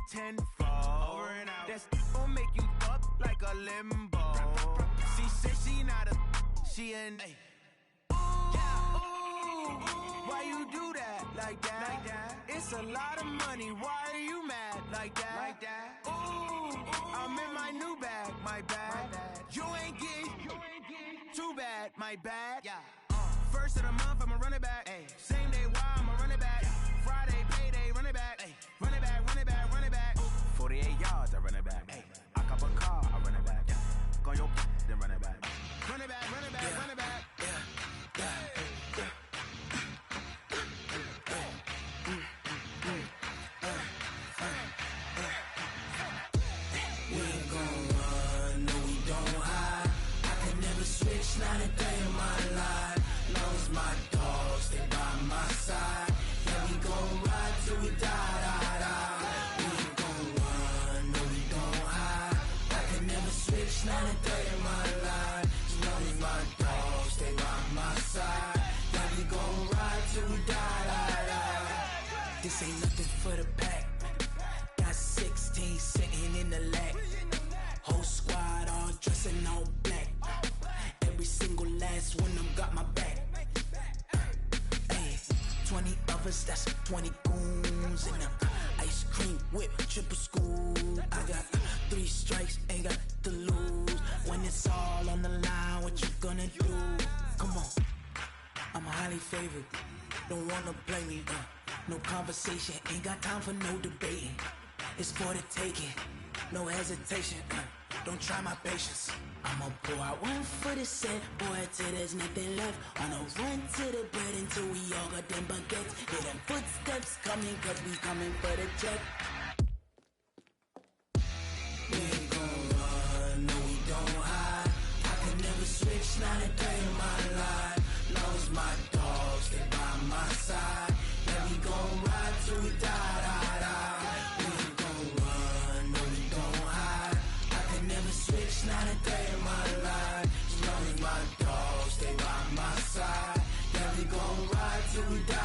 tenfold. Over and out. That's gon' make you up like a limbo. She said she not a, she an. Why you do that like that? It's a lot of money. Why are you mad like that? Ooh, I'm in my new bag, my bad. You ain't getting too bad, my bad. First of the month, I'ma run it back. Same day, why I'ma run it back. Friday, payday, run it back. Run it back, run it back, run it back. 48 yards, I run it back. I cop a car, I run it back. Go your then run it back. Run it back, run it back, run it back. Switch, not a day in my life. Long as my dogs stay by my side. Yeah, we gon' ride till we die. We ain't gon' run, no, we don't hide. I can never switch, not a day in my life. As long as my dogs stay by my side. Yeah, we gon' ride till we die. This ain't nothing for the pack. Got 16 sitting in the lap. Whole squad all dressing all black. Every single last one of them got my back. Hey, 20 of us, that's 20 goons in the ice cream whip, triple scoop. I got 3 strikes, ain't got to lose. When it's all on the line, what you gonna do? Come on, I'm highly favored. Don't wanna play me. No conversation, ain't got time for no debating. It's for the taking, no hesitation. Don't try my patience. I'ma pour out one for the set, boy, till there's nothing left. On a run to the bread until we all got them baguettes. Hear them footsteps coming, cause we coming for the check. We ain't gon' run, no, we don't hide. I can never switch, not a day in my life. Long as my dogs stay by my side. Yeah, we gon' ride till we die. We ain't gon' run, no, we don't hide. I can never switch, not a day in my life. As long as my dogs stay by my side. Yeah, we gon' ride till we die.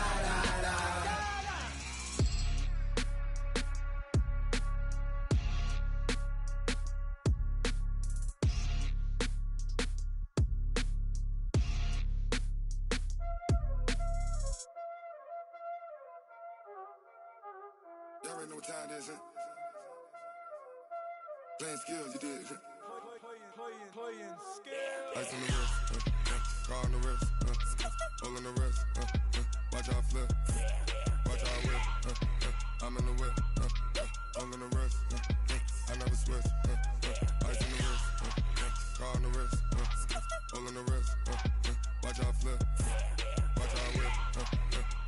Y'all already know what time it is, huh? Playing skills, you did. Playing skills. Ice on the wrist, car on the wrist, hole in the wrist, watch how I flip, watch how I whip, I'm in the whip, hole in the wrist, I never switch, ice on the wrist, car on the wrist, hole in the wrist, watch how I flip, watch how I whip,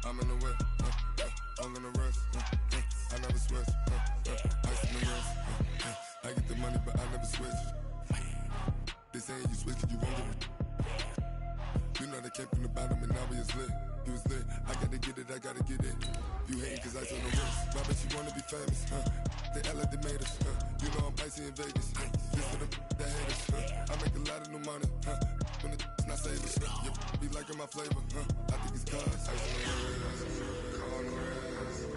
I'm in the whip, hole in the wrist, I never switch, ice on the wrist, I get the money but I never switch. They saying you switch cause you won't get it. You know they came from the bottom and now we is lit. You was lit, I gotta get it, I gotta get it. You hating cause ice on the wrist. Why bet you wanna be famous, They act like they made us, You know I'm icy in Vegas, This for the that hate us, I make a lot of new money, When the not savers, You be liking my flavor, I think it's cause ice on the wrist, car on the wrist,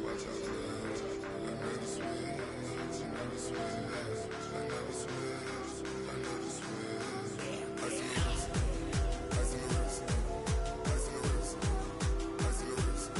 watch out for this. I never switch, you never switch. I never switch, I never switch. Ice in the wrist, ice in the wrist, ice in the wrist, ice in the wrist, ice in the wrist,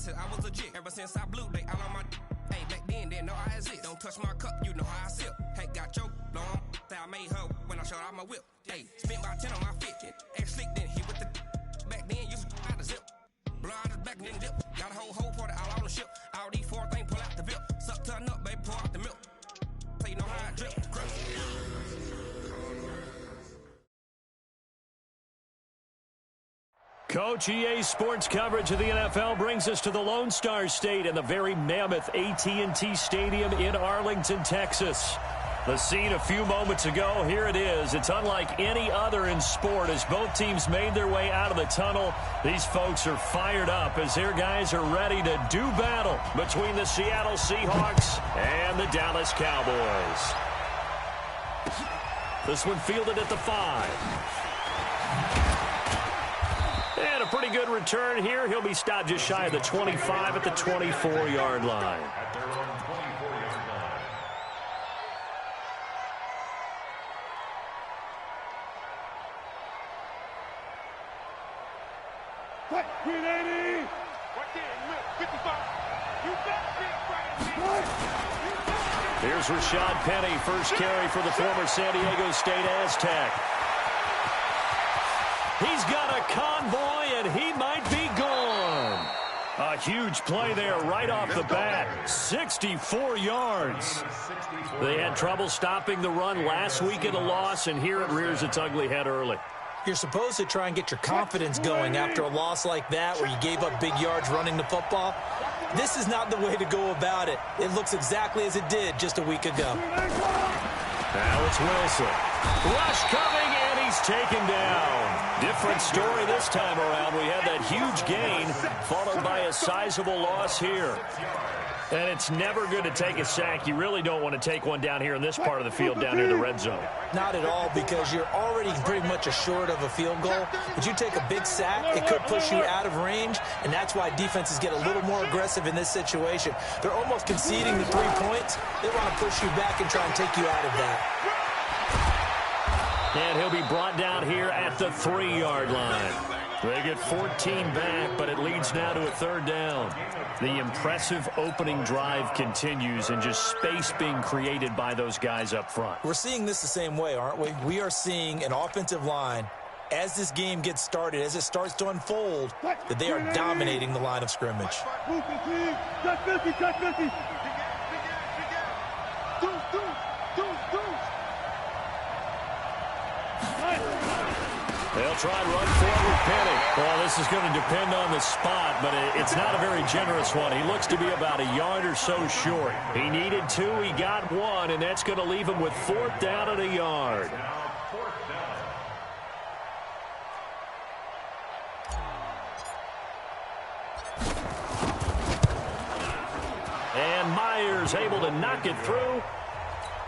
I was legit. Ever since I blew, they all on my. Hey, back then, didn't know I exist. Don't touch my cup, you know how I sip. Hey, got your long. I made her when I showed out my whip. Hey, spent about 10 on my fit. Ex slick, then hit with the. Back then, used to out the zip. Blow out the back, then dip. Got a whole party all on the ship. All these 4 things, pull out the VIP. Suck, turn up, baby, pour out the milk. So you know how I drip. Coach, EA Sports coverage of the NFL brings us to the Lone Star State and the very mammoth AT&T Stadium in Arlington, Texas. The scene a few moments ago, here it is. It's unlike any other in sport as both teams made their way out of the tunnel. These folks are fired up as their guys are ready to do battle between the Seattle Seahawks and the Dallas Cowboys. This one fielded at the 5. And a pretty good return here. He'll be stopped just shy of the 25 at the 24-yard line. Here's Rashad Penny, first carry for the former San Diego State Aztec. He's got a convoy, and he might be gone. A huge play there right off the bat. 64 yards. They had trouble stopping the run last week in a loss, and here it rears its ugly head early. You're supposed to try and get your confidence going after a loss like that where you gave up big yards running the football. This is not the way to go about it. It looks exactly as it did just a week ago. Now it's Wilson. Rush coming, and he's taken down. Different story this time around. We had that huge gain followed by a sizable loss here. And it's never good to take a sack. You really don't want to take one down here in this part of the field down near the red zone. Not at all, because you're already pretty much assured of a field goal. But you take a big sack, it could push you out of range, and that's why defenses get a little more aggressive in this situation. They're almost conceding the 3 points. They want to push you back and try and take you out of that. And he'll be brought down here at the 3-yard line. They get 14 back, but it leads now to a 3rd down. The impressive opening drive continues and just space being created by those guys up front. We're seeing this the same way, aren't we? We are seeing an offensive line, as this game gets started, as it starts to unfold, that they are dominating the line of scrimmage. They'll try and run forward Penny. Well, this is going to depend on the spot, but it's not a very generous one. He looks to be about a yard or so short. He needed 2, he got 1, and that's going to leave him with 4th down and a yard. And Myers able to knock it through.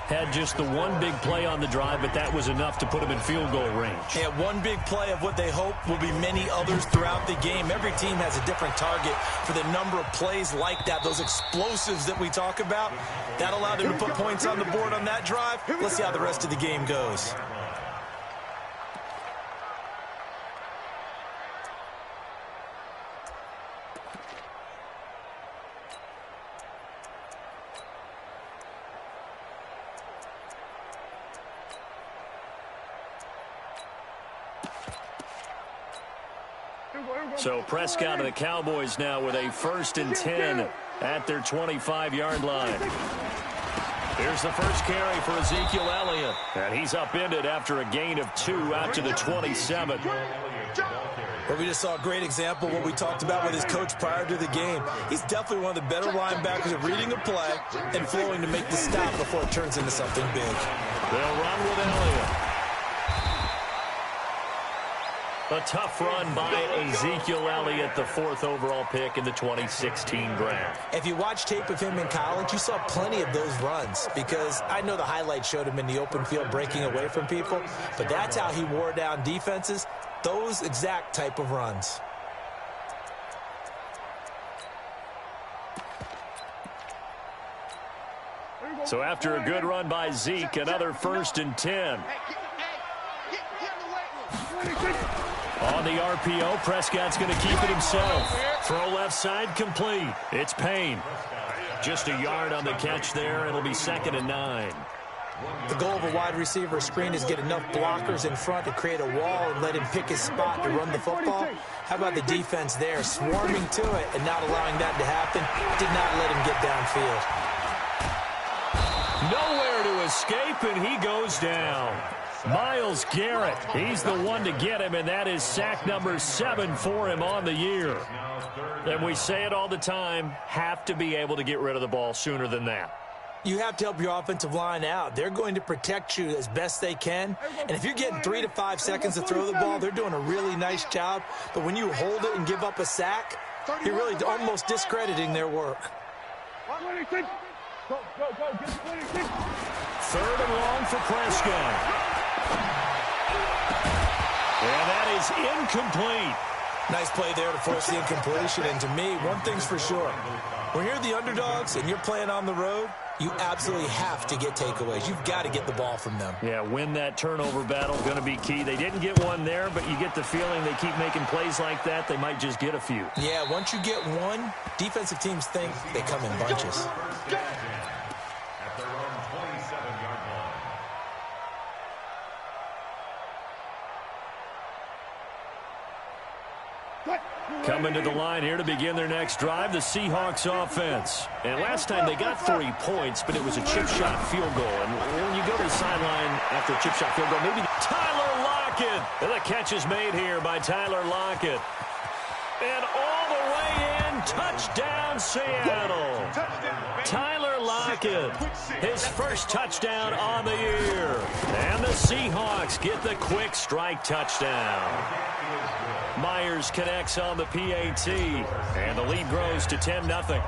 Had just the one big play on the drive, but that was enough to put him in field goal range. Yeah, one big play of what they hope will be many others throughout the game. Every team has a different target for the number of plays like that, those explosives that we talk about. That allowed them to put points on the board on that drive. Let's see how the rest of the game goes. So Prescott and the Cowboys now with a 1st and 10 at their 25-yard line. Here's the first carry for Ezekiel Elliott. And he's upended after a gain of 2 out to the 27. Well, we just saw a great example of what we talked about with his coach prior to the game. He's definitely one of the better linebackers at reading a play and flowing to make the stop before it turns into something big. They'll run with Elliott. A tough run by Ezekiel Elliott, the 4th overall pick in the 2016 draft. If you watch tape of him in college, you saw plenty of those runs, because I know the highlights showed him in the open field breaking away from people, but that's how he wore down defenses, those exact type of runs. So after a good run by Zeke, another 1st and 10. On the RPO, Prescott's going to keep it himself. Throw left side, complete. It's Payne. Just a yard on the catch there. It'll be 2nd and 9. The goal of a wide receiver screen is get enough blockers in front to create a wall and let him pick his spot to run the football. How about the defense there, swarming to it and not allowing that to happen? Did not let him get downfield. Nowhere to escape, and he goes down. Myles Garrett, he's the one to get him, and that is sack number 7 for him on the year. And we say it all the time, have to be able to get rid of the ball sooner than that. You have to help your offensive line out. They're going to protect you as best they can. And if you're getting 3 to 5 seconds to throw the ball, they're doing a really nice job. But when you hold it and give up a sack, you're really almost discrediting their work. 26. Go, get 26. 3rd and long for Prescott. And that is incomplete. Nice play there to force the incompletion. And to me, one thing's for sure. When you're the underdogs and you're playing on the road, you absolutely have to get takeaways. You've got to get the ball from them. Yeah, win that turnover battle, going to be key. They didn't get one there, but you get the feeling they keep making plays like that, they might just get a few. Yeah, once you get one, defensive teams think they come in bunches. At their own 27-yard line. Coming to the line here to begin their next drive, the Seahawks offense. And last time they got 3 points, but it was a chip shot field goal. And when you go to the sideline after a chip shot field goal, maybe Tyler Lockett. And the catch is made here by Tyler Lockett. And all the way in, touchdown Seattle. Tyler Lockett, his first touchdown on the year. And the Seahawks get the quick strike touchdown. Myers connects on the PAT, and the lead grows to 10-0.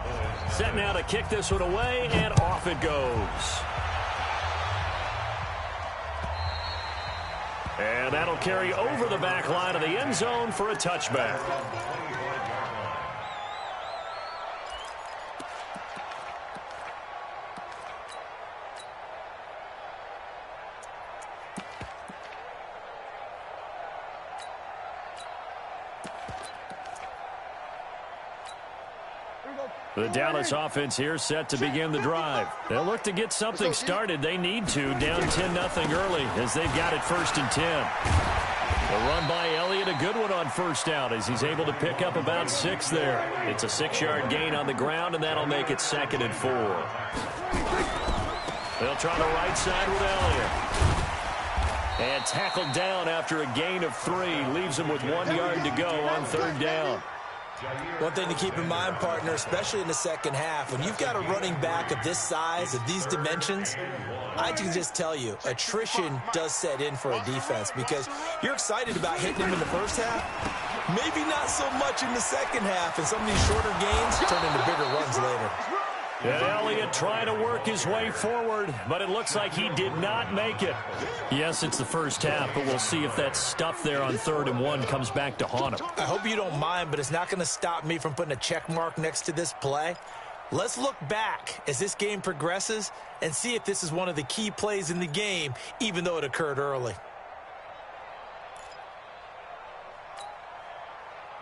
Set now to kick this one away, and off it goes. And that'll carry over the back line of the end zone for a touchback. The Dallas offense here set to begin the drive. They'll look to get something started. They need to, down 10-0 early as they've got it 1st and 10. A run by Elliott, a good one on first down as he's able to pick up about 6 there. It's a 6-yard gain on the ground, and that'll make it 2nd and 4. They'll try the right side with Elliott. And tackled down after a gain of 3. Leaves him with 1 yard to go on 3rd down. One thing to keep in mind, partner, especially in the second half, when you've got a running back of this size, of these dimensions, I can just tell you, attrition does set in for a defense because you're excited about hitting him in the first half, maybe not so much in the second half, and some of these shorter gains turn into bigger runs later. And Elliott trying to work his way forward, but it looks like he did not make it. Yes, it's the first half, but we'll see if that stuff there on 3rd and 1 comes back to haunt him. I hope you don't mind, but it's not going to stop me from putting a check mark next to this play. Let's look back as this game progresses and see if this is one of the key plays in the game, even though it occurred early.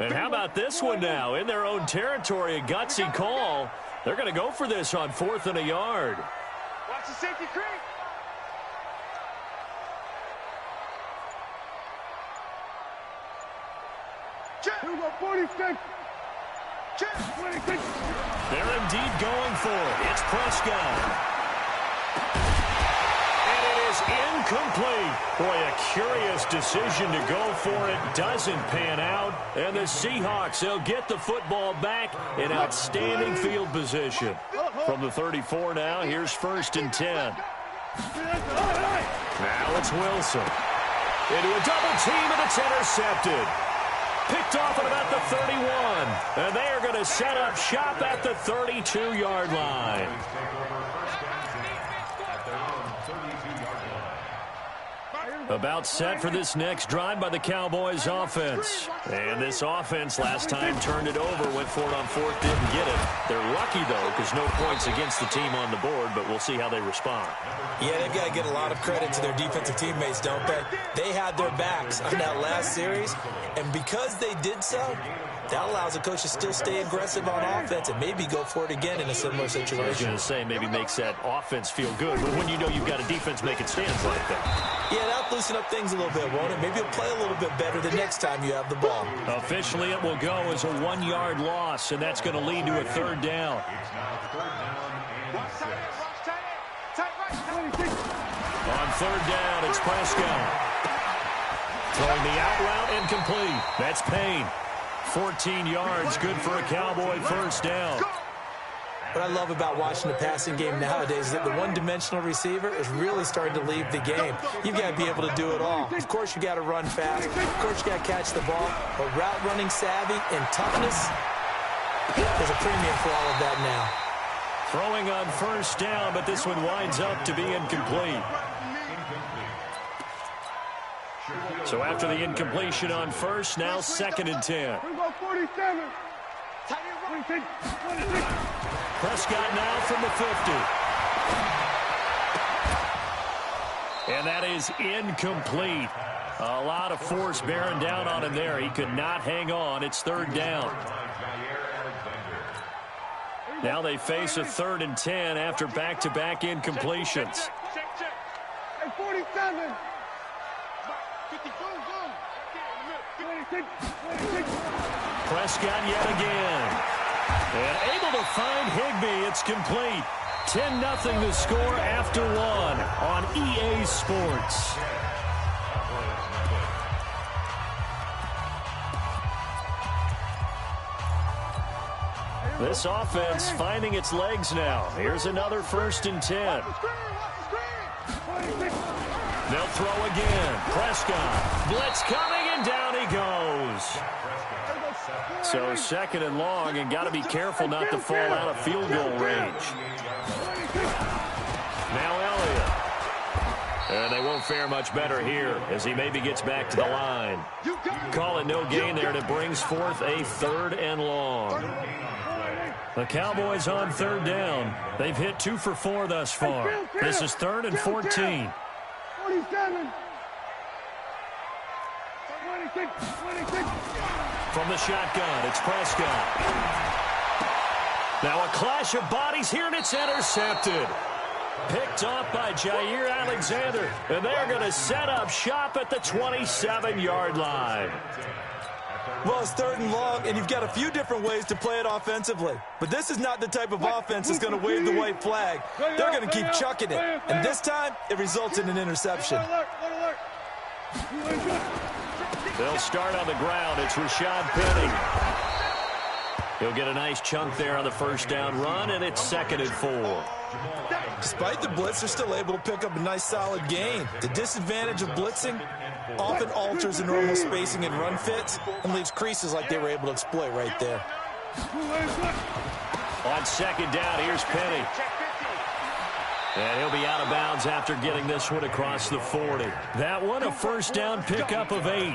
And how about this one now? In their own territory, a gutsy call. They're going to go for this on 4th and a yard. Watch the safety creep. Here we go, 46. 26. They're indeed going for it. It's Prescott. And it is incomplete. Boy, a curious decision to go for it. Doesn't pan out. And the Seahawks, they'll get the football back in outstanding field position. From the 34 now, here's 1st and 10. Now it's Wilson. Into a double team, and it's intercepted. Picked off at about the 31. And they are going to set up shop at the 32-yard line. About set for this next drive by the Cowboys offense. And this offense last time turned it over, went for it on 4th, didn't get it. They're lucky, though, because no points against the team on the board, but we'll see how they respond. Yeah, they've got to get a lot of credit to their defensive teammates, don't they? They had their backs on that last series, and because they did so, that allows the coach to still stay aggressive on offense and maybe go for it again in a similar situation. I was going to say maybe makes that offense feel good, but when you know you've got a defense making stands like that. Yeah, that'll loosen up things a little bit, won't it? Maybe you'll play a little bit better the next time you have the ball. Officially, it will go as a 1-yard loss, and that's going to lead to a 3rd down. On 3rd down, it's Prescott. Throwing the out route incomplete. That's Payne. 14 yards, good for a Cowboy 1st down. What I love about watching the passing game nowadays is that the one-dimensional receiver is really starting to leave the game. You've got to be able to do it all. Of course, you got to run fast. Of course, you got to catch the ball. But route running savvy and toughness, there's a premium for all of that now. Throwing on first down, but this one winds up to be incomplete. So after the incompletion on first, now 2nd and 10. We go 47. Prescott now from the 50. And that is incomplete. A lot of force bearing down on him there. He could not hang on. It's 3rd down. Now they face a 3rd and 10 after back-to-back incompletions. Hey, 47. Prescott yet again. And able to find Higbee. It's complete. 10-0 the score after 1 on EA Sports. This offense finding its legs now. Here's another 1st and 10. They'll throw again. Prescott. Blitz coming, and down he goes. So 2nd and long, and got to be careful not to fall out of field goal range. Now Elliott. And they won't fare much better here as he maybe gets back to the line. Call it no gain there, and it brings forth a 3rd and long. The Cowboys on 3rd down. They've hit 2 for 4 thus far. This is 3rd and 14. 47. 26. From the shotgun, it's Prescott. Now a clash of bodies here, and it's intercepted. Picked off by Jair Alexander, and they're going to set up shop at the 27-yard line. Well, it's 3rd and long, and you've got a few different ways to play it offensively. But this is not the type of offense that's going to wave the white flag. They're going to keep chucking it. And this time, it results in an interception. They'll start on the ground. It's Rashad Penny. He'll get a nice chunk there on the 1st down run, and it's 2nd and 4. Despite the blitz, they're still able to pick up a nice solid gain. The disadvantage of blitzing often alters the normal spacing and run fits and leaves creases like they were able to exploit right there. On 2nd down, here's Penny. And he'll be out of bounds after getting this one across the 40. That one, a 1st down pickup of 8.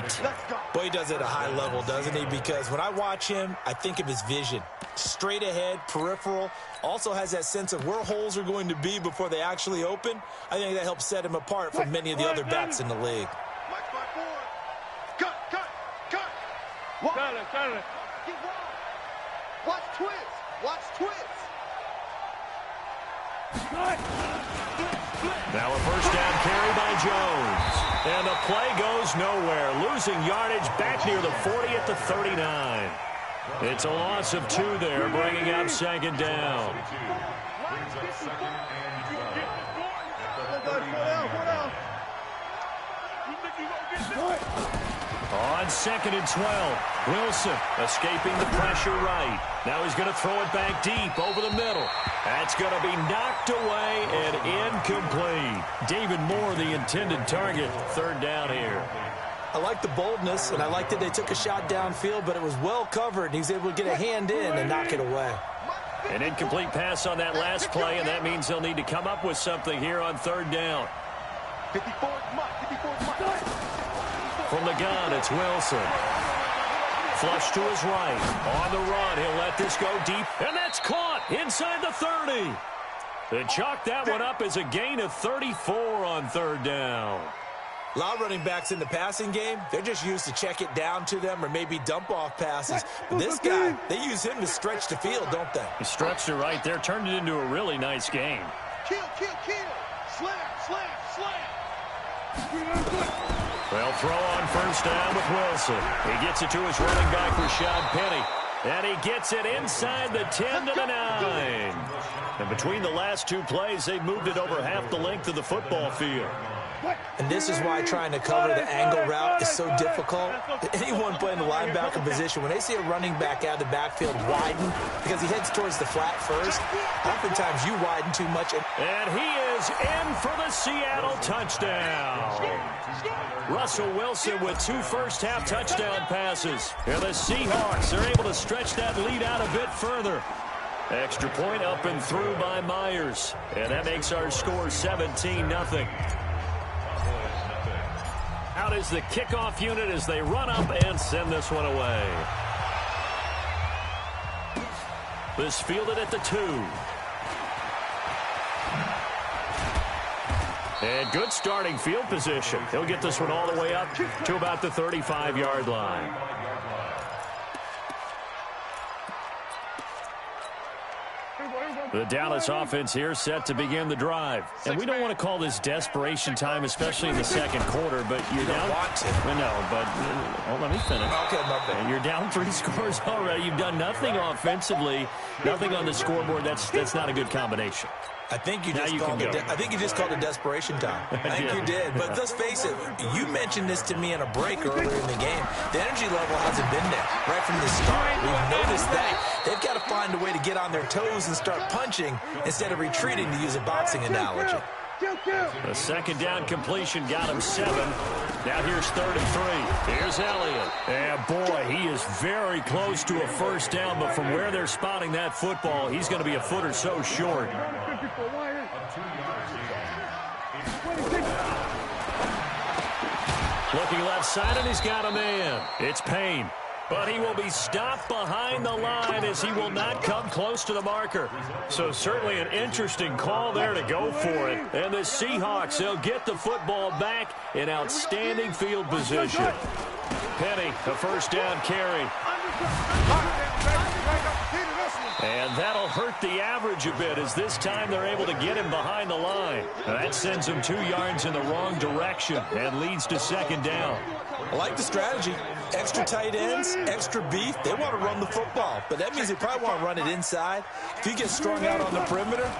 Boy, he does it at a high level, doesn't he? Because when I watch him, I think of his vision. Straight ahead, peripheral, also has that sense of where holes are going to be before they actually open. I think that helps set him apart from many of the other backs in the league. Watch twist. Watch twist. Now a 1st down carry by Jones. And the play goes nowhere. Losing yardage back near the 40 at the 39. It's a loss of 2 there, bringing up 2nd down. On 2nd and 12, Wilson escaping the pressure right. Now he's going to throw it back deep over the middle. That's going to be knocked away and incomplete. David Moore, the intended target. 3rd down here. I like the boldness, and I like that they took a shot downfield, but it was well covered, and he's able to get a hand in and knock it away. An incomplete pass on that last play, and that means they'll need to come up with something here on 3rd down. 54 From the gun, it's Wilson. Flush to his right. On the run, he'll let this go deep, and that's caught inside the 30. They chalk that one up as a gain of 34 on 3rd down. A lot of running backs in the passing game, they're just used to check it down to them or maybe dump-off passes. But this guy, they use him to stretch the field, don't they? He stretched it right there, turned it into a really nice game. Kill. Slam. They'll throw on 1st down with Wilson. He gets it to his running back, Rashad Penny. And he gets it inside the 10 to the 9. And between the last 2 plays, they've moved it over half the length of the football field. And this is why trying to cover the angle route is so difficult. Anyone playing the linebacker position, when they see a running back out of the backfield widen, because he heads towards the flat first, oftentimes you widen too much. And he is in for the Seattle touchdown. Russell Wilson with 2 first-half touchdown passes. And the Seahawks are able to stretch that lead out a bit further. Extra point up and through by Myers. And that makes our score 17-0. Out is the kickoff unit as they run up and send this one away. This fielded at the 2. And good starting field position. He'll get this one all the way up to about the 35-yard line. The Dallas offense here set to begin the drive. And we don't want to call this desperation time, especially in the second quarter, but you're down. Want to. No, but let me finish. Okay, my bad. And you're down 3 scores already. You've done nothing offensively, nothing on the scoreboard. That's not a good combination. I think you just called it desperation time. I think you did. But let's face it, you mentioned this to me in a break earlier in the game. The energy level hasn't been there right from the start. We've noticed that. They've got to find a way to get on their toes and start punching instead of retreating, to use a boxing analogy. A second down completion got him 7. Now here's 3rd and 3. Here's Elliott. And boy, he is very close to a first down, but from where they're spotting that football, he's going to be a foot or so short. Looking left side, and he's got a man. It's Payne. But he will be stopped behind the line as he will not come close to the marker. So certainly an interesting call there to go for it. And the Seahawks, they'll get the football back in outstanding field position. Penny, a first down carry. And that'll hurt the average a bit, as this time they're able to get him behind the line. That sends him 2 yards in the wrong direction and leads to second down. I like the strategy. Extra tight ends, extra beef. They want to run the football, but that means they probably want to run it inside. If you get strung out on the perimeter,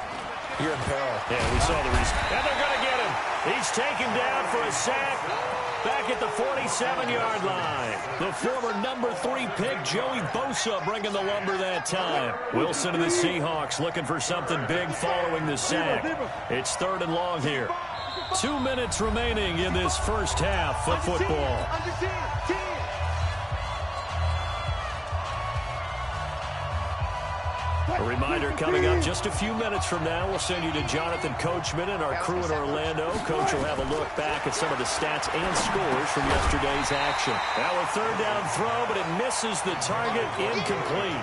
you're in peril. Yeah, we saw the reason. And they're going to get him. He's taken down for a sack back at the 47-yard line. The former number 3 pick, Joey Bosa, bringing the lumber that time. Wilson and the Seahawks looking for something big following the sack. It's 3rd and long here. 2 minutes remaining in this first half of football. A reminder, coming up just a few minutes from now, we'll send you to Jonathan Coachman and our crew in Orlando. Coach will have a look back at some of the stats and scores from yesterday's action. Now a 3rd down throw, but it misses the target, incomplete.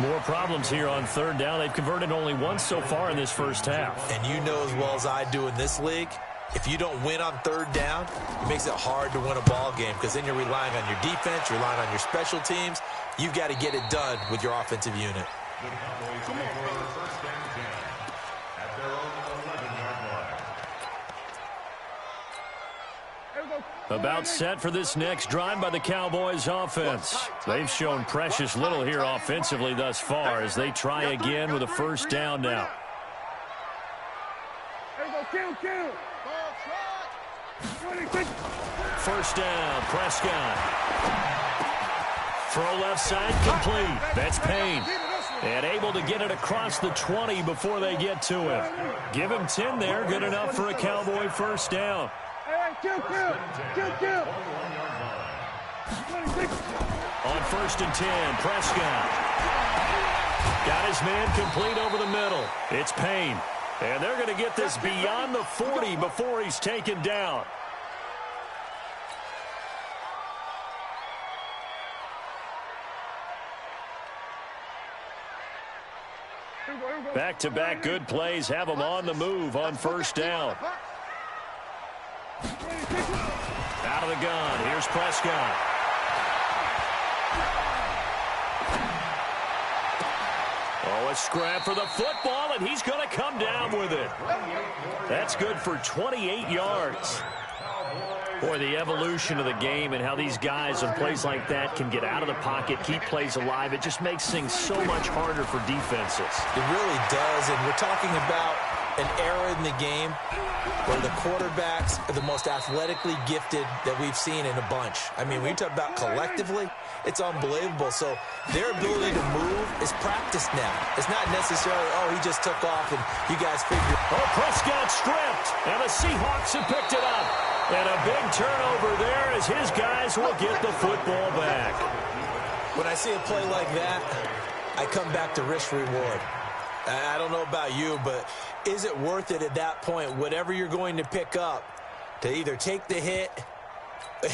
More problems here on 3rd down. They've converted only once so far in this first half. And you know as well as I do in this league, if you don't win on 3rd down, it makes it hard to win a ball game, because then you're relying on your defense, you're relying on your special teams. You've got to get it done with your offensive unit. The Cowboys will for first and 10 at their own 11-yard line. About set for this next drive by the Cowboys offense. They've shown precious little here offensively thus far as they try again with a first down now. First down, Prescott. Throw left side, complete. That's Payne. And able to get it across the 20 before they get to him. Give him 10 there, good enough for a Cowboy first down. On 1st and 10, Prescott. Got his man complete over the middle. It's Payne. And they're going to get this beyond the 40 before he's taken down. Back-to-back good plays have him on the move on first down. Out of the gun. Here's Prescott. Oh, a scrap for the football, and he's going to come down with it. That's good for 28 yards. Boy, the evolution of the game and how these guys on plays like that can get out of the pocket, keep plays alive, it just makes things so much harder for defenses. It really does, and we're talking about an era in the game where the quarterbacks are the most athletically gifted that we've seen in a bunch. I mean, when you talk about collectively, it's unbelievable. So their ability to move is practiced now. It's not necessarily, oh, he just took off and you guys figured. Oh, Prescott stripped, and the Seahawks have picked it up. And a big turnover there as his guys will get the football back. When I see a play like that, I come back to risk-reward. I don't know about you, but is it worth it at that point, whatever you're going to pick up, to either take the hit,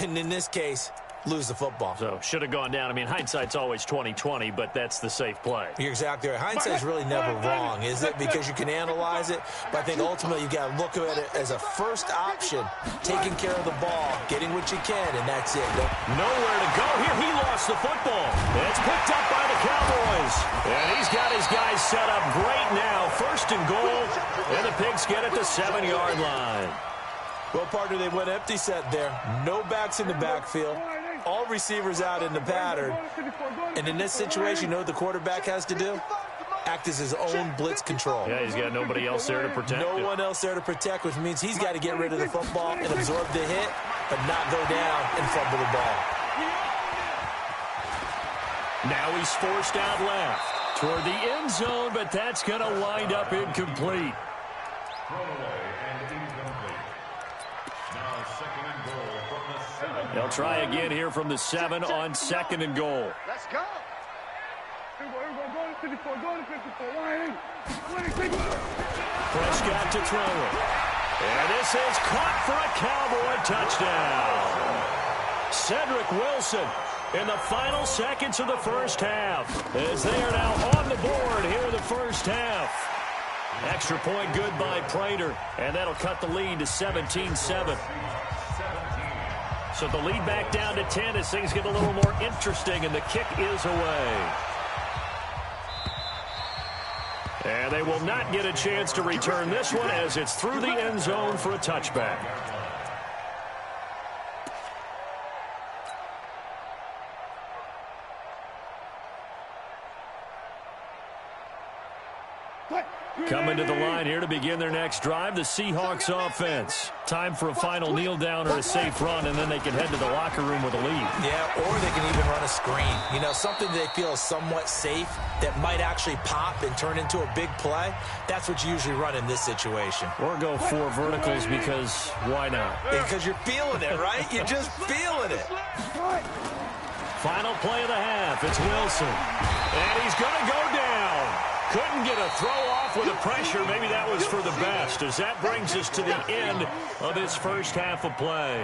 and in this case, lose the football? So, should have gone down. I mean, hindsight's always 20/20, but that's the safe play. You're exactly right. Hindsight's really never wrong, is it? Because you can analyze it, but I think ultimately you got to look at it as a first option, taking care of the ball, getting what you can, and that's it. Nowhere to go here. He lost the football. It's picked up by the Cowboys. And he's got his guys set up great now. 1st and goal, and the Pigs get at the 7-yard line. Well, partner, they went empty set there. No backs in the backfield. All receivers out in the pattern. And in this situation, you know what the quarterback has to do? Act as his own blitz control. Yeah, he's got nobody else there to protect him. No one else there to protect, which means he's got to get rid of the football and absorb the hit, but not go down and fumble the ball. Now he's forced out left toward the end zone, but that's going to wind up incomplete. They'll try again here from the 7 on 2nd and goal. Let's go. Prescott to throw it. And this is caught for a Cowboy touchdown. Cedric Wilson in the final seconds of the first half, as they are now on the board here in the first half. Extra point good by Prater, and that'll cut the lead to 17-7. So the lead back down to 10 as things get a little more interesting, and the kick is away. And they will not get a chance to return this one as it's through the end zone for a touchback. Coming to the line here to begin their next drive, the Seahawks offense. Time for a final kneel down or a safe run, and then they can head to the locker room with a lead. Yeah, or they can even run a screen. You know, something they feel is somewhat safe that might actually pop and turn into a big play. That's what you usually run in this situation. Or go 4 verticals because why not? Because you're feeling it, right? You're just feeling it. Final play of the half. It's Wilson. And he's going to go down. Couldn't get a throw off with the pressure. Maybe that was for the best, as that brings us to the end of this first half of play.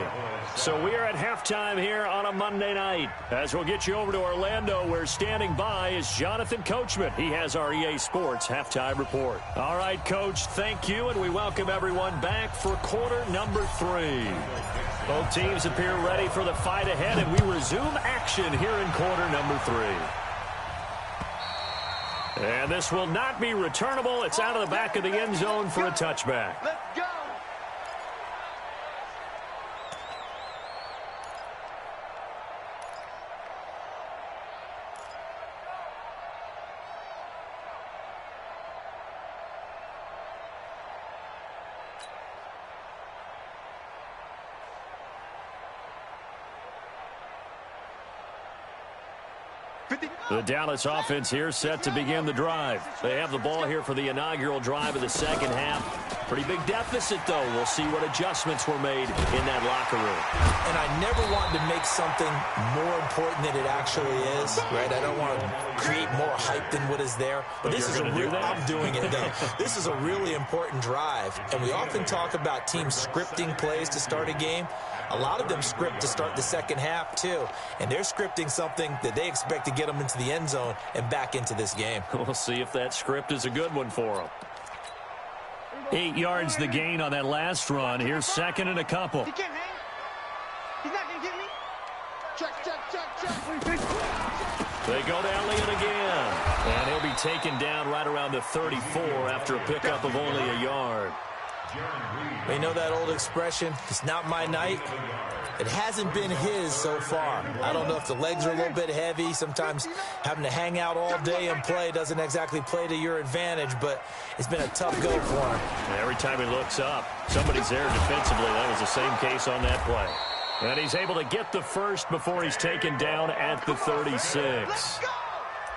So we are at halftime here on a Monday night. As we'll get you over to Orlando, where standing by is Jonathan Coachman. He has our EA Sports halftime report. All right, Coach, thank you, and we welcome everyone back for quarter number 3. Both teams appear ready for the fight ahead, and we resume action here in quarter number 3. And this will not be returnable. It's out of the back of the end zone for a touchback. Let's go. The Dallas offense here set to begin the drive. They have the ball here for the inaugural drive of the second half. Pretty big deficit, though. We'll see what adjustments were made in that locker room. And I never want to make something more important than it actually is, right? I don't want to create more hype than what is there. But this is a real, I'm doing it, though. This is a really important drive. And we often talk about teams scripting plays to start a game. A lot of them script to start the second half, too. And they're scripting something that they expect to get them into the end zone and back into this game. We'll see if that script is a good one for them. 8 yards the gain on that last run. Here's 2nd and a couple. He can't hang. He's not going to get me. Check. They go to Elliott again. And he'll be taken down right around the 34 after a pickup of only a yard. You know that old expression, it's not my night? It hasn't been his so far. I don't know if the legs are a little bit heavy. Sometimes having to hang out all day and play doesn't exactly play to your advantage, but it's been a tough go for him. And every time he looks up, somebody's there defensively. That was the same case on that play. And he's able to get the first before he's taken down at the 36.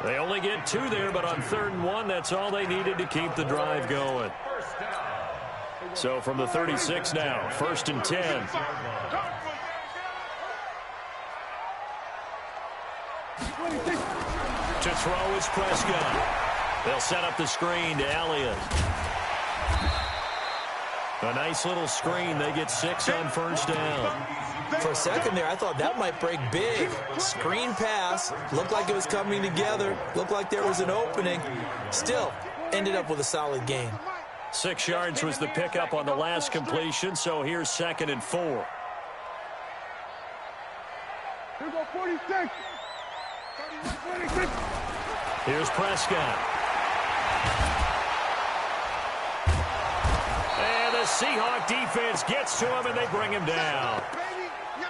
They only get 2 there, but on 3rd and 1, that's all they needed to keep the drive going. So from the 36 now, 1st and 10. To throw is Prescott. They'll set up the screen to Elliott. A nice little screen. They get 6 on 1st down. For a second there, I thought that might break big. Screen pass. Looked like it was coming together. Looked like there was an opening. Still, ended up with a solid gain. 6 yards was the pickup on the last completion, so here's 2nd and 4. Here go 46. Here's Prescott. And the Seahawk defense gets to him, and they bring him down.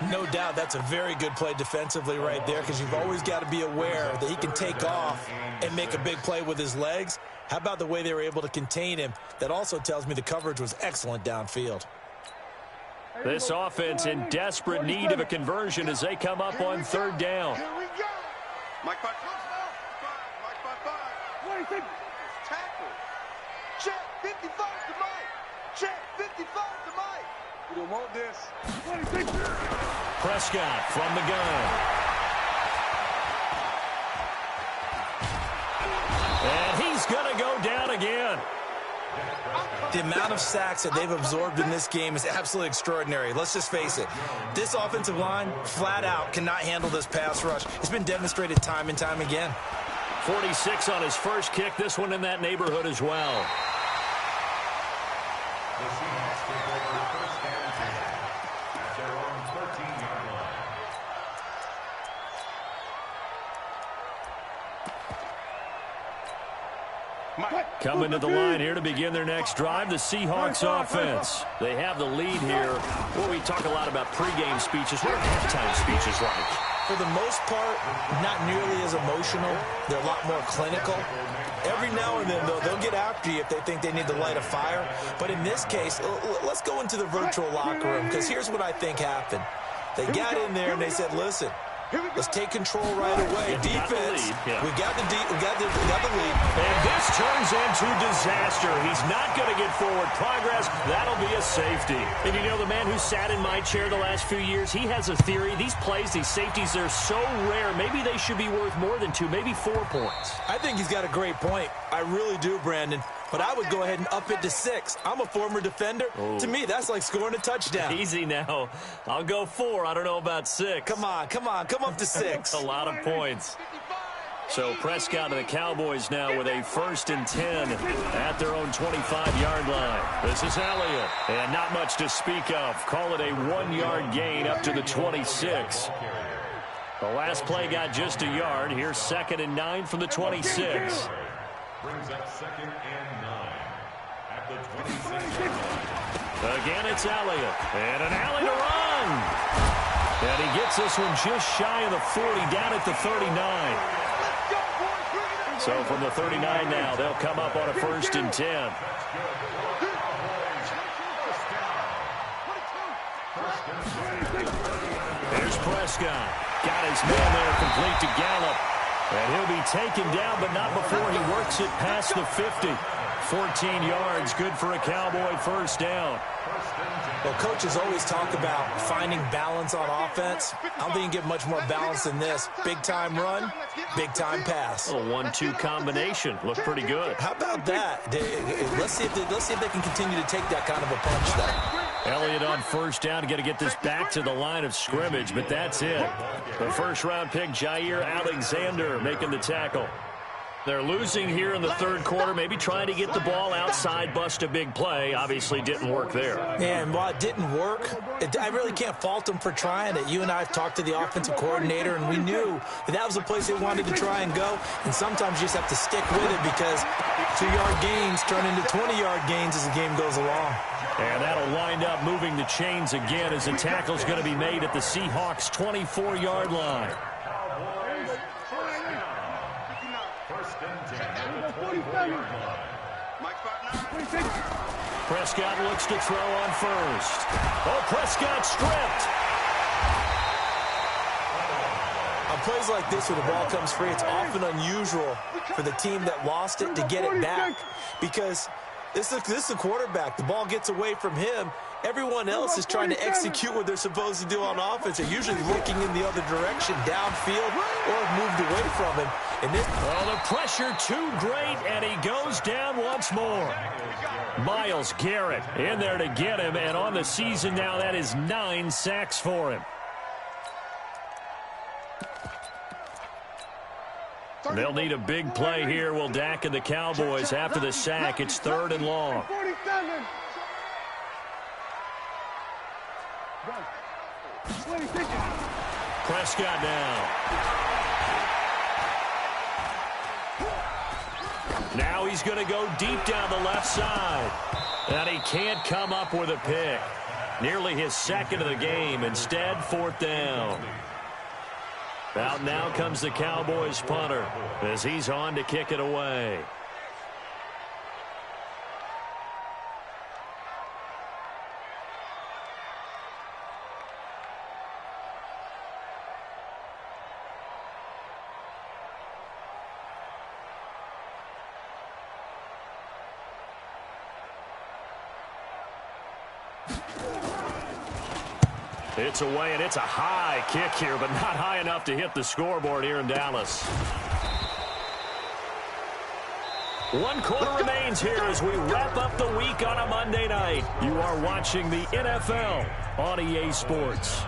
No doubt that's a very good play defensively right there, because you've always got to be aware that he can take off and make a big play with his legs. How about the way they were able to contain him? That also tells me the coverage was excellent downfield. This offense in desperate need of a conversion as they come up on 3rd down. Here we go. Mike 5. Tackle. Check 55 to Mike. Check 55 to Mike. We don't want this. Prescott from the gun. And he's going to go down again. The amount of sacks that they've absorbed in this game is absolutely extraordinary. Let's just face it. This offensive line, flat out, cannot handle this pass rush. It's been demonstrated time and time again. 46 on his first kick. This one in that neighborhood as well. The Seahawks take over 1st and 10 at their own 13-yard line. Coming to the line here to begin their next drive, the Seahawks offense. They have the lead here. Well, we talk a lot about pregame speeches. What are halftime speeches like? For the most part, not nearly as emotional. They're a lot more clinical. Every now and then, though, they'll get after you if they think they need to light a fire. But in this case, let's go into the virtual locker room, because here's what I think happened. They got in there and they said, listen, let's take control right away. Defense, we got the lead. And this turns into disaster. He's not going to get forward progress. That'll be a safety. And you know, the man who sat in my chair the last few years, he has a theory. These plays, these safeties, they're so rare. Maybe they should be worth more than 2, maybe 4 points. I think he's got a great point. I really do, Brandon. But I would go ahead and up it to 6. I'm a former defender. Oh. To me, that's like scoring a touchdown. Easy now. I'll go 4. I don't know about 6. Come on. Come up to 6. A lot of points. So Prescott and the Cowboys now with a 1st and 10 at their own 25-yard line. This is Elliott. And not much to speak of. Call it a 1-yard gain up to the 26. The last play got just a yard. Here's 2nd and 9 from the 26. Brings up 2nd and 9 at the 26. Again, it's Elliott. And an alley to run. And he gets this one just shy of the 40, down at the 39. So from the 39 now, they'll come up on a 1st and 10. There's Prescott. Got his man there, complete to Gallup. And he'll be taken down, but not before he works it past the 50. 14 yards, good for a Cowboy 1st down. Well, coaches always talk about finding balance on offense. I don't think you get much more balance than this. Big-time run, big-time pass. A 1-2 combination. Looked pretty good. How about that? Let's see if they can continue to take that kind of a punch, though. Elliott on 1st down, got to get this back to the line of scrimmage, but that's it. The 1st-round pick, Jair Alexander, making the tackle. They're losing here in the 3rd quarter, maybe trying to get the ball outside, bust a big play. Obviously didn't work there. And while it didn't work, I really can't fault them for trying it. You and I have talked to the offensive coordinator, and we knew that was the place they wanted to try and go. And sometimes you just have to stick with it, because 2-yard gains turn into 20-yard gains as the game goes along. And that'll wind up moving the chains again as the tackle's going to be made at the Seahawks' 24-yard line. Prescott looks to throw on first. Oh, Prescott stripped. On plays like this where the ball comes free, it's often unusual for the team that lost it to get it back because this is a quarterback. The ball gets away from him. Everyone else is trying to execute what they're supposed to do on offense. They're usually looking in the other direction, downfield, or have moved away from him. And this the pressure too great, and he goes down once more. Myles Garrett in there to get him, and on the season now, that is 9 sacks for him. They'll need a big play here, will Dak and the Cowboys. After the sack, it's 3rd and long. Prescott now. Now he's going to go deep down the left side. And he can't come up with a pick. Nearly his second of the game. Instead, 4th down. Out now comes the Cowboys punter as he's on to kick it away. It's away, and it's a high kick here, but not high enough to hit the scoreboard here in Dallas. 1 quarter remains here as we wrap up the week on a Monday night. You are watching the NFL on EA Sports.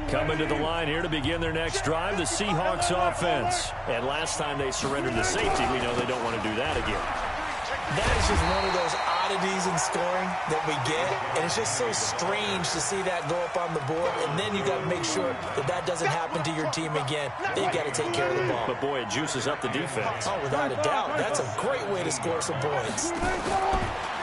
Coming to the line here to begin their next drive, the Seahawks offense. And last time they surrendered the safety, we know they don't want to do that again. That is just one of those oddities in scoring that we get, and it's just so strange to see that go up on the board, and then you got to make sure that that doesn't happen to your team again. Then you got to take care of the ball. But boy, it juices up the defense. Oh, without a doubt. That's a great way to score some points.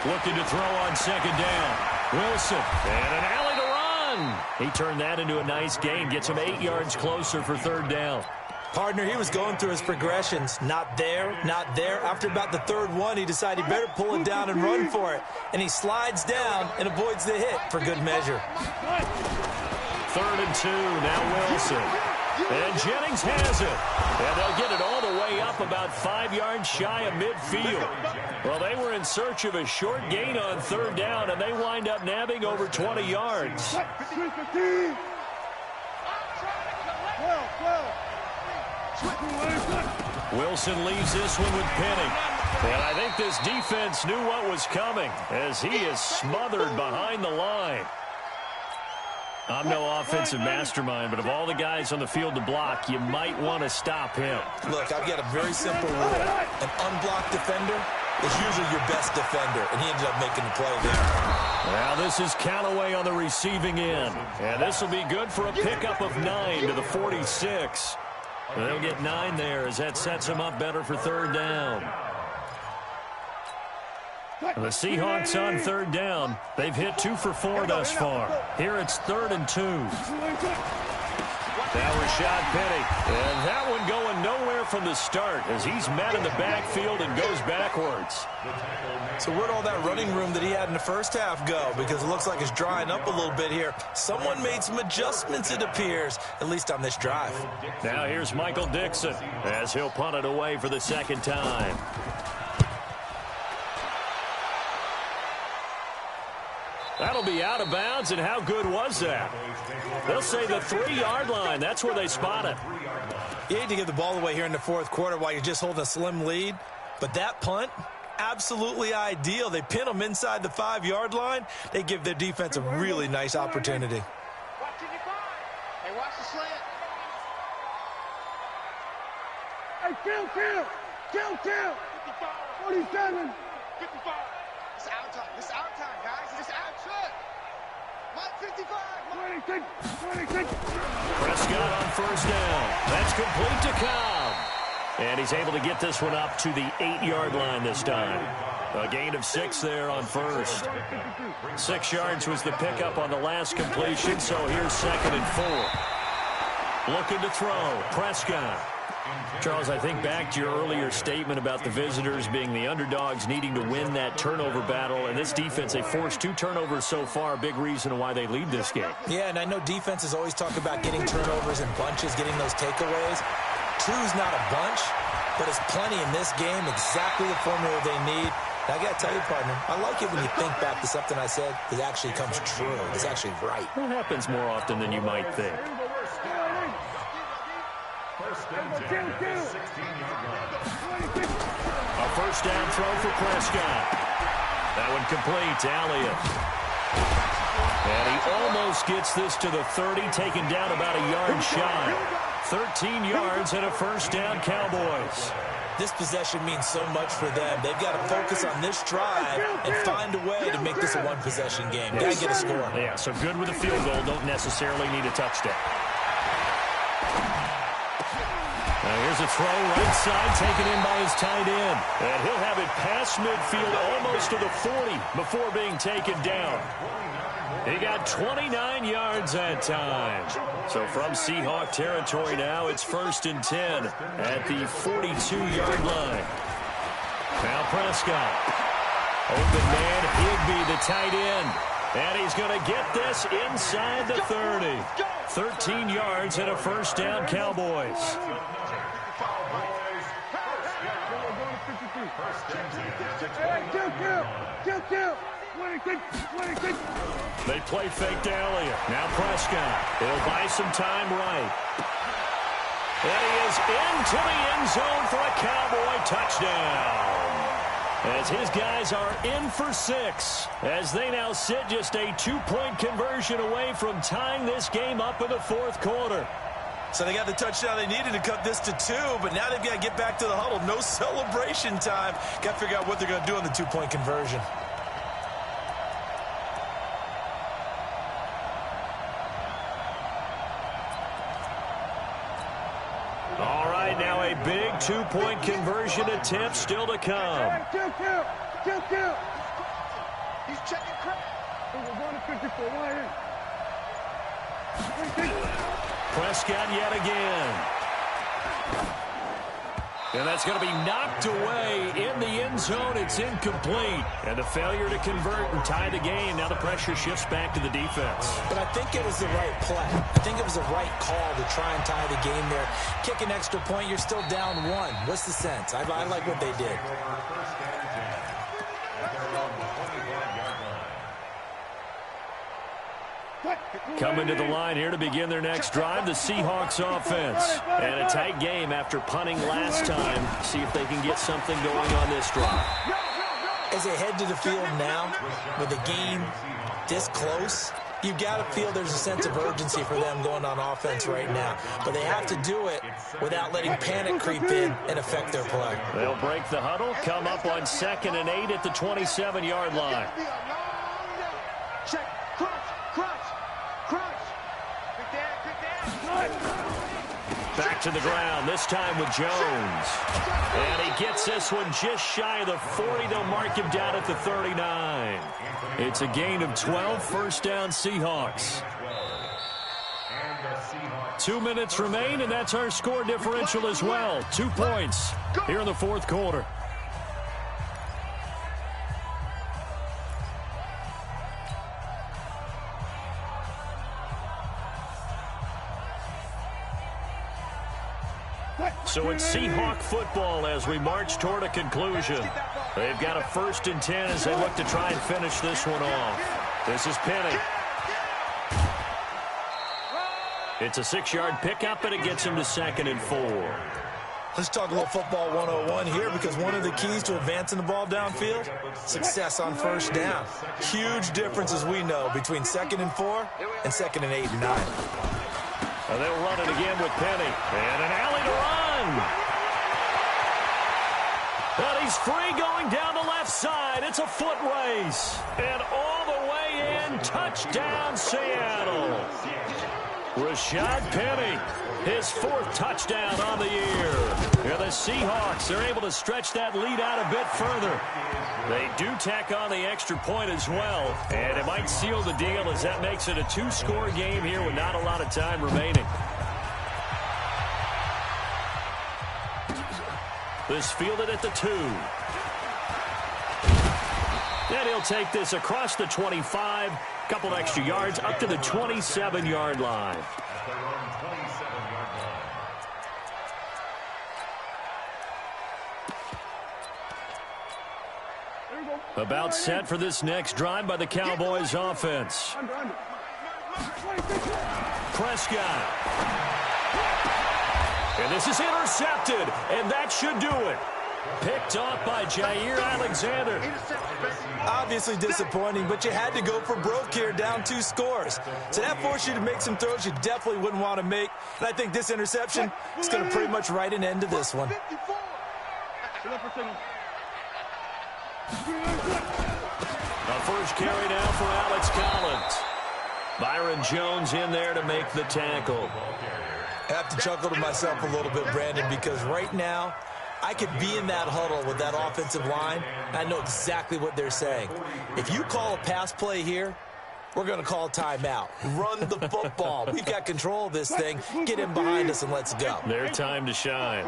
Looking to throw on 2nd down. Wilson, and an alley to run. He turned that into a nice gain, gets him 8 yards closer for 3rd down. Partner, he was going through his progressions. Not there, not there. After about the 3rd one, he decided he better pull it down and run for it. And he slides down and avoids the hit for good measure. 3rd and 2, now Wilson. And Jennings has it. And they'll get it all the way up about 5 yards shy of midfield. Well, they were in search of a short gain on 3rd down, and they wind up nabbing over 20 yards. Wilson leaves this one with Penny. And I think this defense knew what was coming as he is smothered behind the line. I'm no offensive mastermind, but of all the guys on the field to block, you might want to stop him. Look, I've got a very simple rule. An unblocked defender is usually your best defender, and he ended up making the play there. Now this is Callaway on the receiving end. And this will be good for a pickup of 9 to the 46. They'll get 9 there as that sets him up better for 3rd down. The Seahawks on 3rd down. They've hit 2 for 4 thus far. Here it's 3rd and 2. Now Rashad Penny. And that one going nowhere from the start as he's met in the backfield and goes backwards. So where'd all that running room that he had in the first half go? Because it looks like it's drying up a little bit here. Someone made some adjustments, it appears, at least on this drive. Now here's Michael Dixon as he'll punt it away for the 2nd time. That'll be out of bounds, and how good was that? They'll say the 3-yard line. That's where they spot it. You hate to give the ball away here in the 4th quarter while you're just holding a slim lead, but that punt, absolutely ideal. They pin them inside the 5-yard line. They give their defense a really nice opportunity. Hey, watch the slant. Hey, kill. 47. 55. It's out time. It's out time, guys. It's out time. Mike 55. 26. Prescott on 1st down. That's complete to Cobb. And he's able to get this one up to the 8-yard line this time. A gain of 6 there on first. 6 yards was the pickup on the last completion, so here's 2nd and 4. Looking to throw. Prescott. Charles, I think back to your earlier statement about the visitors being the underdogs needing to win that turnover battle. And this defense, they forced 2 turnovers so far, a big reason why they lead this game. Yeah, and I know defenses always talk about getting turnovers in bunches, getting those takeaways. 2's not a bunch, but it's plenty in this game, exactly the formula they need. And I got to tell you, partner, I like it when you think back to something I said that actually comes true. It's actually right. It happens more often than you might think. A first down throw for Prescott. That one complete to Elliott. And he almost gets this to the 30, taken down about a yard shy. 13 yards and a first down, Cowboys. This possession means so much for them. They've got to focus on this drive and find a way to make this a one-possession game. Got to get a score. Yeah, so good with a field goal. Don't necessarily need a touchdown. Now here's a throw right side, taken in by his tight end. And he'll have it past midfield almost to the 40 before being taken down. He got 29 yards that time. So from Seahawk territory now, it's 1st and 10 at the 42-yard line. Now Prescott. Open man, Higbee, the tight end. And he's going to get this inside the 30. 13 yards and a first down, Cowboys. They play fake to Elliott. Now Prescott. He'll buy some time right. And he is into the end zone for a Cowboy touchdown. As his guys are in for 6. As they now sit just a 2-point conversion away from tying this game up in the 4th quarter. So they got the touchdown they needed to cut this to 2, but now they've got to get back to the huddle. No celebration time. Got to figure out what they're going to do on the 2-point conversion. All right, now a big 2-point conversion attempt still to come. He's checking crap. Prescott yet again. And that's going to be knocked away in the end zone. It's incomplete. And a failure to convert and tie the game. Now the pressure shifts back to the defense. But I think it was the right play. I think it was the right call to try and tie the game there. Kick an extra point, you're still down 1. What's the sense? I like what they did. Coming to the line here to begin their next drive, the Seahawks offense. And a tight game after punting last time. See if they can get something going on this drive. As they head to the field now, with the game this close, you've got to feel there's a sense of urgency for them going on offense right now. But they have to do it without letting panic creep in and affect their play. They'll break the huddle, come up on 2nd and 8 at the 27-yard line. Check. Crunch. Back to the ground, this time with Jones. And he gets this one just shy of the 40. They'll mark him down at the 39. It's a gain of 12, first down Seahawks. 2 minutes remain, and that's our score differential as well. 2 points here in the 4th quarter. So it's Seahawk football as we march toward a conclusion. They've got a 1st and 10 as they look to try and finish this one off. This is Penny. It's a 6-yard pickup, and it gets him to 2nd and 4. Let's talk a little football 101 here, because one of the keys to advancing the ball downfield, success on first down. Huge difference, as we know, between 2nd and 4 and 2nd and 8 and 9. And they'll run it again with Penny. And an alley to run. And he's free going down the left side. It's a foot race. And all the way in, touchdown Seattle. Rashad Penny, his 4th touchdown on the year. And the Seahawks are able to stretch that lead out a bit further. They do tack on the extra point as well, and it might seal the deal as that makes it a 2-score game here with not a lot of time remaining. This fielded at the 2. And he'll take this across the 25, couple extra yards up to the 27-yard line. About set for this next drive by the Cowboys offense. Prescott. And this is intercepted, and that should do it. Picked off by Jair Alexander. Obviously disappointing, but you had to go for broke here, down 2 scores. So that forced you to make some throws you definitely wouldn't want to make. And I think this interception is going to pretty much write an end to this one. A first carry now for Alex Collins. Byron Jones in there to make the tackle. I have to chuckle to myself a little bit, Brandon, because right now I could be in that huddle with that offensive line, and I know exactly what they're saying. If you call a pass play here, we're going to call a timeout. Run the football. We've got control of this thing. Get in behind us and let's go. Their time to shine.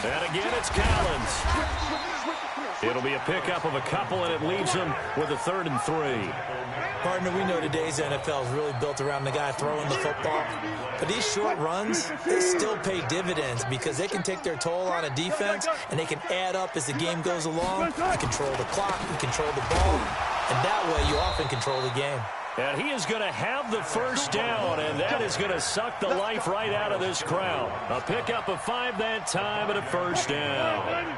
And again, it's Collins. It'll be a pickup of a couple, and it leaves them with a 3rd and 3. Partner, we know today's NFL is really built around the guy throwing the football. But these short runs, they still pay dividends because they can take their toll on a defense, and they can add up as the game goes along. You control the clock, you control the ball, and that way you often control the game. And he is going to have the first down, and that is going to suck the life right out of this crowd. A pickup of 5 that time and a first down.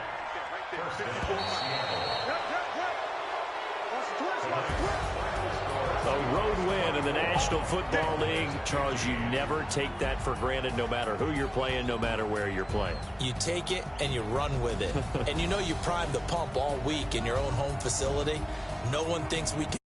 A road win in the National Football League. Charles, you never take that for granted no matter who you're playing, no matter where you're playing. You take it and you run with it. And you know you primed the pump all week in your own home facility. No one thinks we can